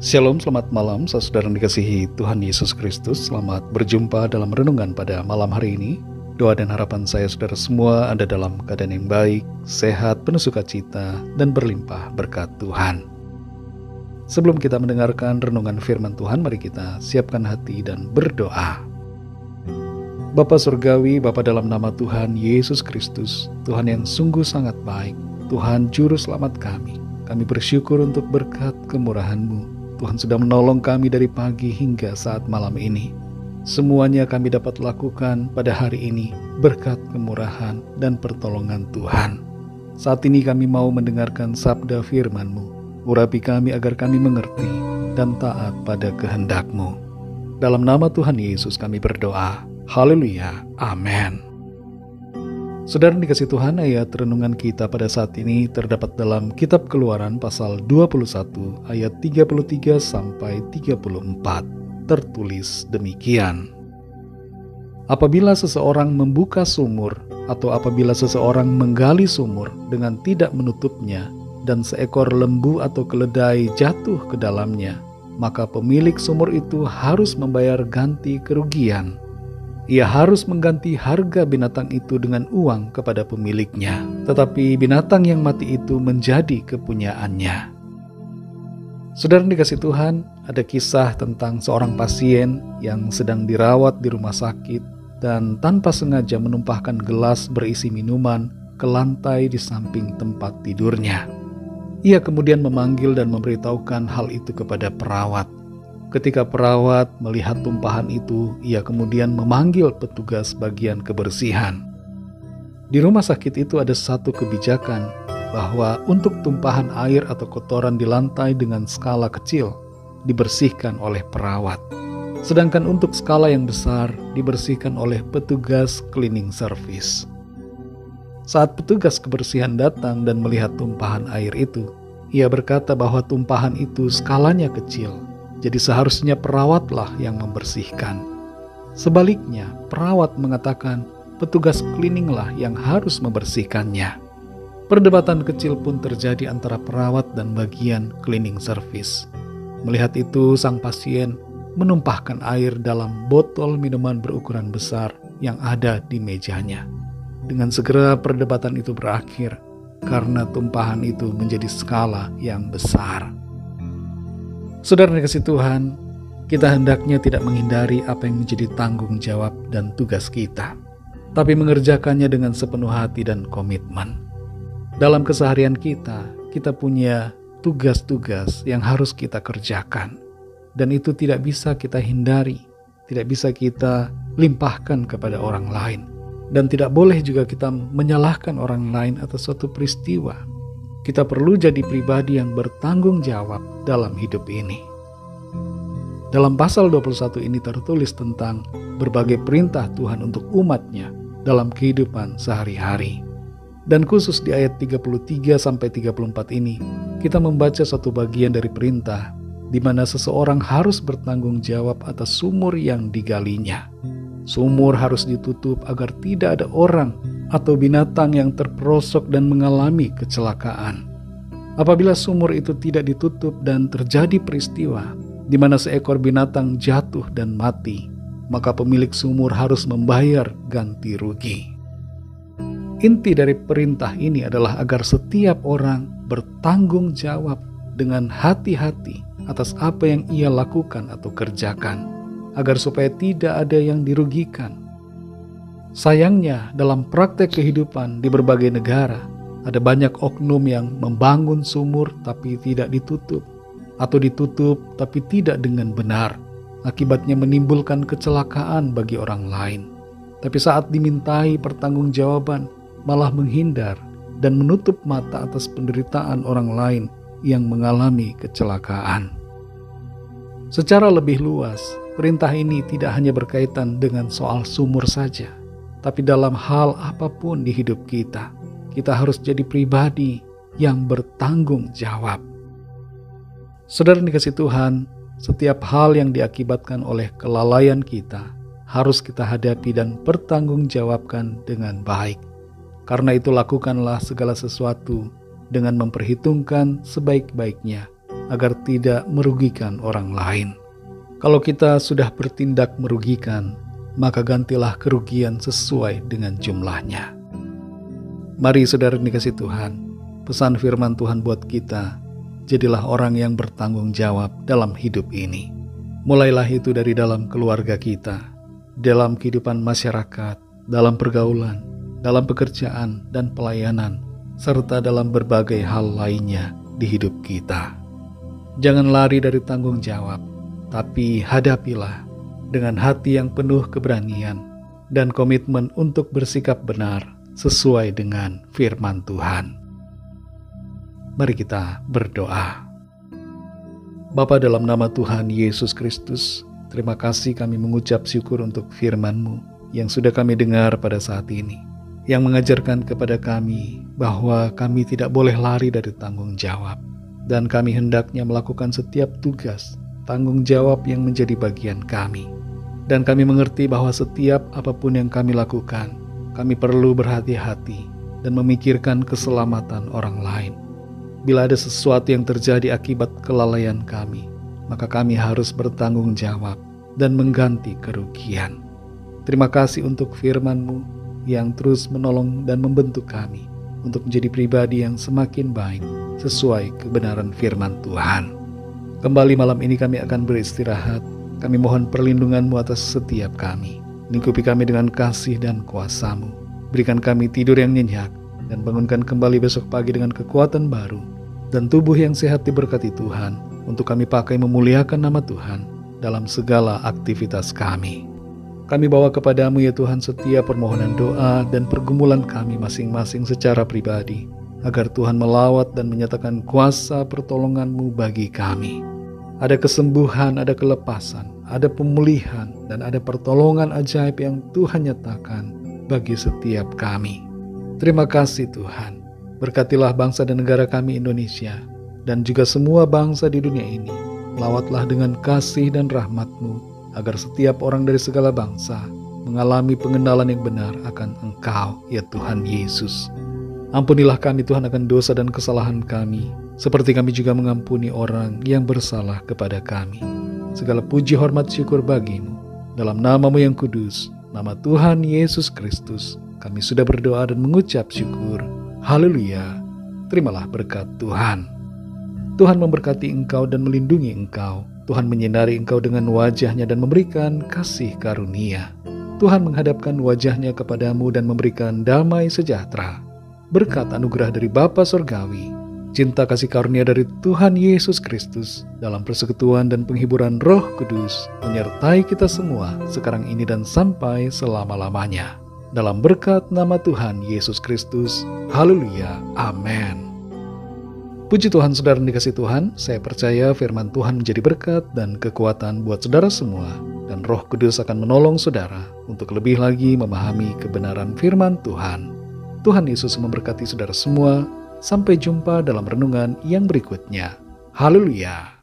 Shalom, selamat malam, saudara yang dikasihi Tuhan Yesus Kristus. Selamat berjumpa dalam renungan pada malam hari ini. Doa dan harapan saya saudara semua ada dalam keadaan yang baik, sehat, penuh sukacita, dan berlimpah berkat Tuhan. Sebelum kita mendengarkan renungan firman Tuhan, mari kita siapkan hati dan berdoa. Bapa Surgawi, Bapa dalam nama Tuhan Yesus Kristus, Tuhan yang sungguh sangat baik, Tuhan Juru Selamat kami bersyukur untuk berkat kemurahan-Mu. Tuhan sudah menolong kami dari pagi hingga saat malam ini. Semuanya kami dapat lakukan pada hari ini berkat kemurahan dan pertolongan Tuhan. Saat ini kami mau mendengarkan sabda firman-Mu. Urapi kami agar kami mengerti dan taat pada kehendak-Mu. Dalam nama Tuhan Yesus kami berdoa. Haleluya. Amin. Saudara dikasih Tuhan, ayat renungan kita pada saat ini terdapat dalam kitab Keluaran pasal 21 ayat 33 sampai 34. Tertulis demikian. Apabila seseorang membuka sumur atau apabila seseorang menggali sumur dengan tidak menutupnya dan seekor lembu atau keledai jatuh ke dalamnya, maka pemilik sumur itu harus membayar ganti kerugian. Ia harus mengganti harga binatang itu dengan uang kepada pemiliknya, tetapi binatang yang mati itu menjadi kepunyaannya. Saudara dikasih Tuhan, ada kisah tentang seorang pasien yang sedang dirawat di rumah sakit dan tanpa sengaja menumpahkan gelas berisi minuman ke lantai di samping tempat tidurnya. Ia kemudian memanggil dan memberitahukan hal itu kepada perawat. Ketika perawat melihat tumpahan itu, ia kemudian memanggil petugas bagian kebersihan. Di rumah sakit itu ada satu kebijakan bahwa untuk tumpahan air atau kotoran di lantai dengan skala kecil dibersihkan oleh perawat. Sedangkan untuk skala yang besar dibersihkan oleh petugas cleaning service. Saat petugas kebersihan datang dan melihat tumpahan air itu, ia berkata bahwa tumpahan itu skalanya kecil. Jadi seharusnya perawatlah yang membersihkan. Sebaliknya, perawat mengatakan petugas cleaninglah yang harus membersihkannya. Perdebatan kecil pun terjadi antara perawat dan bagian cleaning service. Melihat itu, sang pasien menumpahkan air dalam botol minuman berukuran besar yang ada di mejanya. Dengan segera perdebatan itu berakhir karena tumpahan itu menjadi skala yang besar. Saudara dikasih Tuhan, kita hendaknya tidak menghindari apa yang menjadi tanggung jawab dan tugas kita, tapi mengerjakannya dengan sepenuh hati dan komitmen. Dalam keseharian kita punya tugas-tugas yang harus kita kerjakan, dan itu tidak bisa kita hindari, tidak bisa kita limpahkan kepada orang lain, dan tidak boleh juga kita menyalahkan orang lain atas suatu peristiwa. Kita perlu jadi pribadi yang bertanggung jawab dalam hidup ini. Dalam pasal 21 ini tertulis tentang berbagai perintah Tuhan untuk umatnya dalam kehidupan sehari-hari. Dan khusus di ayat 33-34 ini, kita membaca satu bagian dari perintah di mana seseorang harus bertanggung jawab atas sumur yang digalinya. Sumur harus ditutup agar tidak ada orang atau binatang yang terperosok dan mengalami kecelakaan. Apabila sumur itu tidak ditutup dan terjadi peristiwa di mana seekor binatang jatuh dan mati, maka pemilik sumur harus membayar ganti rugi. Inti dari perintah ini adalah agar setiap orang bertanggung jawab dengan hati-hati atas apa yang ia lakukan atau kerjakan, agar supaya tidak ada yang dirugikan. Sayangnya, dalam praktek kehidupan di berbagai negara, ada banyak oknum yang membangun sumur tapi tidak ditutup, atau ditutup tapi tidak dengan benar. Akibatnya menimbulkan kecelakaan bagi orang lain. Tapi saat dimintai pertanggungjawaban, malah menghindar dan menutup mata atas penderitaan orang lain yang mengalami kecelakaan. Secara lebih luas, perintah ini tidak hanya berkaitan dengan soal sumur saja, tapi dalam hal apapun di hidup kita harus jadi pribadi yang bertanggung jawab. Saudara dikasih Tuhan, setiap hal yang diakibatkan oleh kelalaian kita harus kita hadapi dan pertanggungjawabkan dengan baik. Karena itu lakukanlah segala sesuatu dengan memperhitungkan sebaik-baiknya agar tidak merugikan orang lain. Kalau kita sudah bertindak merugikan, maka gantilah kerugian sesuai dengan jumlahnya. Mari saudara dikasih Tuhan, pesan firman Tuhan buat kita, jadilah orang yang bertanggung jawab dalam hidup ini. Mulailah itu dari dalam keluarga kita, dalam kehidupan masyarakat, dalam pergaulan, dalam pekerjaan dan pelayanan, serta dalam berbagai hal lainnya di hidup kita. Jangan lari dari tanggung jawab, tapi hadapilah dengan hati yang penuh keberanian dan komitmen untuk bersikap benar sesuai dengan firman Tuhan. Mari kita berdoa. Bapa, dalam nama Tuhan Yesus Kristus, terima kasih kami mengucap syukur untuk firman-Mu yang sudah kami dengar pada saat ini, yang mengajarkan kepada kami bahwa kami tidak boleh lari dari tanggung jawab, dan kami hendaknya melakukan setiap tugas, tanggung jawab yang menjadi bagian kami. Dan kami mengerti bahwa setiap apapun yang kami lakukan, kami perlu berhati-hati dan memikirkan keselamatan orang lain. Bila ada sesuatu yang terjadi akibat kelalaian kami, maka kami harus bertanggung jawab dan mengganti kerugian. Terima kasih untuk firman-Mu yang terus menolong dan membentuk kami untuk menjadi pribadi yang semakin baik sesuai kebenaran firman Tuhan. Kembali malam ini kami akan beristirahat. Kami mohon perlindungan-Mu atas setiap kami. Lingkupi kami dengan kasih dan kuasa-Mu. Berikan kami tidur yang nyenyak dan bangunkan kembali besok pagi dengan kekuatan baru dan tubuh yang sehat diberkati Tuhan untuk kami pakai memuliakan nama Tuhan dalam segala aktivitas kami. Kami bawa kepadamu ya Tuhan setiap permohonan doa dan pergumulan kami masing-masing secara pribadi, agar Tuhan melawat dan menyatakan kuasa pertolongan-Mu bagi kami. Ada kesembuhan, ada kelepasan, ada pemulihan, dan ada pertolongan ajaib yang Tuhan nyatakan bagi setiap kami. Terima kasih Tuhan. Berkatilah bangsa dan negara kami Indonesia, dan juga semua bangsa di dunia ini. Lawatlah dengan kasih dan rahmat-Mu, agar setiap orang dari segala bangsa mengalami pengenalan yang benar akan Engkau, ya Tuhan Yesus. Ampunilah kami Tuhan akan dosa dan kesalahan kami, seperti kami juga mengampuni orang yang bersalah kepada kami. Segala puji hormat syukur bagi-Mu, dalam nama-Mu yang kudus, nama Tuhan Yesus Kristus, kami sudah berdoa dan mengucap syukur. Haleluya. Terimalah berkat Tuhan. Tuhan memberkati engkau dan melindungi engkau. Tuhan menyinari engkau dengan wajah-Nya dan memberikan kasih karunia. Tuhan menghadapkan wajah-Nya kepadamu dan memberikan damai sejahtera. Berkat anugerah dari Bapa Surgawi, cinta kasih karunia dari Tuhan Yesus Kristus, dalam persekutuan dan penghiburan Roh Kudus, menyertai kita semua sekarang ini dan sampai selama-lamanya. Dalam berkat nama Tuhan Yesus Kristus. Haleluya. Amin. Puji Tuhan, saudara dikasih Tuhan, saya percaya firman Tuhan menjadi berkat dan kekuatan buat saudara semua, dan Roh Kudus akan menolong saudara untuk lebih lagi memahami kebenaran firman Tuhan. Tuhan Yesus memberkati saudara semua. Sampai jumpa dalam renungan yang berikutnya. Haleluya.